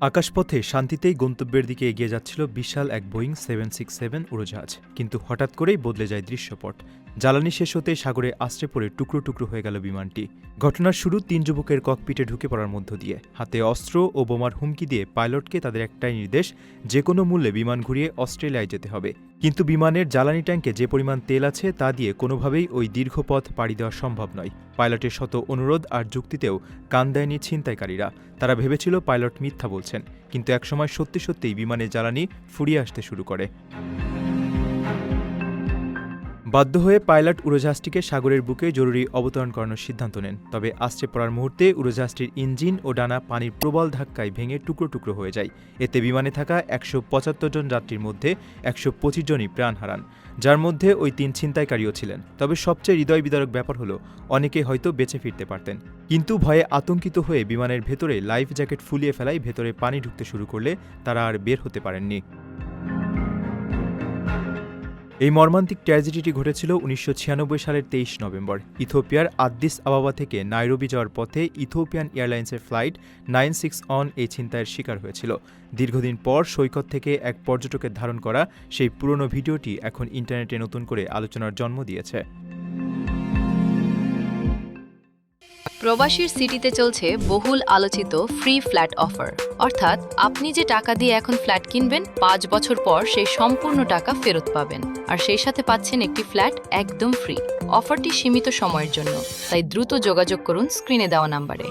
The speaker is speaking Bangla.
আকাশপথে শান্তিতেই গন্তব্যের দিকে এগিয়ে যাচ্ছিল বিশাল এক বোয়িং 767 উড়োজাহাজ, কিন্তু হঠাৎ করেই বদলে যায় দৃশ্যপট। জ্বালানি শেষ হতে সাগরে আছড়ে পড়ে টুকরো টুকরো হয়ে গেল বিমানটি। ঘটনার শুরু ৩ যুবকের ককপিটে ঢুকে পড়ার মধ্য দিয়ে। হাতে অস্ত্র ও বোমার হুমকি দিয়ে পাইলটকে তাদের একটাই নির্দেশ, যে কোনো মূল্যে বিমান ঘুরিয়ে অস্ট্রেলিয়ায় যেতে হবে। কিন্তু বিমানের জ্বালানি ট্যাঙ্কে যে পরিমাণ তেল আছে তা দিয়ে কোনোভাবেই ওই দীর্ঘ পথ পাড়ি দেওয়া সম্ভব নয়। পাইলটের শত অনুরোধ আর যুক্তিতেও কান দেয়নি ছিনতাইকারীরা। তারা ভেবেছিল পাইলট মিথ্যা বলছেন, কিন্তু একসময় সত্যি সত্যিই বিমানে জ্বালানি ফুরিয়ে আসতে শুরু করে। বাধ্য হয়ে পাইলট উড়োজাহাজটিকে সাগরের বুকে জরুরি অবতরণ করানোর সিদ্ধান্ত নেন। তবে আছড়ে পড়ার মুহূর্তে উড়োজাহাজটির ইঞ্জিন ও ডানা পানির প্রবল ধাক্কায় ভেঙে টুকরো টুকরো হয়ে যায়। এতে বিমানে থাকা ১৭৫ জন যাত্রীর মধ্যে ১২৫ জনই প্রাণ হারান, যার মধ্যে ওই ৩ ছিনতাইকারীও ছিলেন। তবে সবচেয়ে হৃদয় বিদারক ব্যাপার হলো, অনেকে হয়তো বেঁচে ফিরতে পারতেন, কিন্তু ভয়ে আতঙ্কিত হয়ে বিমানের ভেতরে লাইফ জ্যাকেট ফুলিয়ে ফেলায় ভেতরে পানি ঢুকতে শুরু করলে তারা আর বের হতে পারেননি। এই মর্মান্তিক ট্র্যাজেডিটি ঘটেছিল ১৯৯৬ সালের ২৩ নভেম্বর। ইথিওপিয়ার আদ্দিস আবাবা থেকে নাইরোবি যাওয়ার পথে ইথিওপিয়ান এয়ারলাইন্সের ফ্লাইট ৯৬ এই ছিনতাইয়ের শিকার হয়েছিল। দীর্ঘদিন পর সৈকত থেকে এক পর্যটকের ধারণ করা সেই পুরনো ভিডিওটি এখন ইন্টারনেটে নতুন করে আলোচনার জন্ম দিয়েছে। প্রবাসীর সিটিতে চলছে বহুল আলোচিত ফ্রি ফ্ল্যাট অফার, অর্থাৎ আপনি যে টাকা দিয়ে এখন ফ্ল্যাট কিনবেন ৫ বছর পর সেই সম্পূর্ণ টাকা ফেরত পাবেন, আর সেই সাথে পাচ্ছেন একটি ফ্ল্যাট একদম ফ্রি। অফারটি সীমিত সময়ের জন্য, তাই দ্রুত যোগাযোগ করুন স্ক্রিনে দেওয়া নাম্বারে।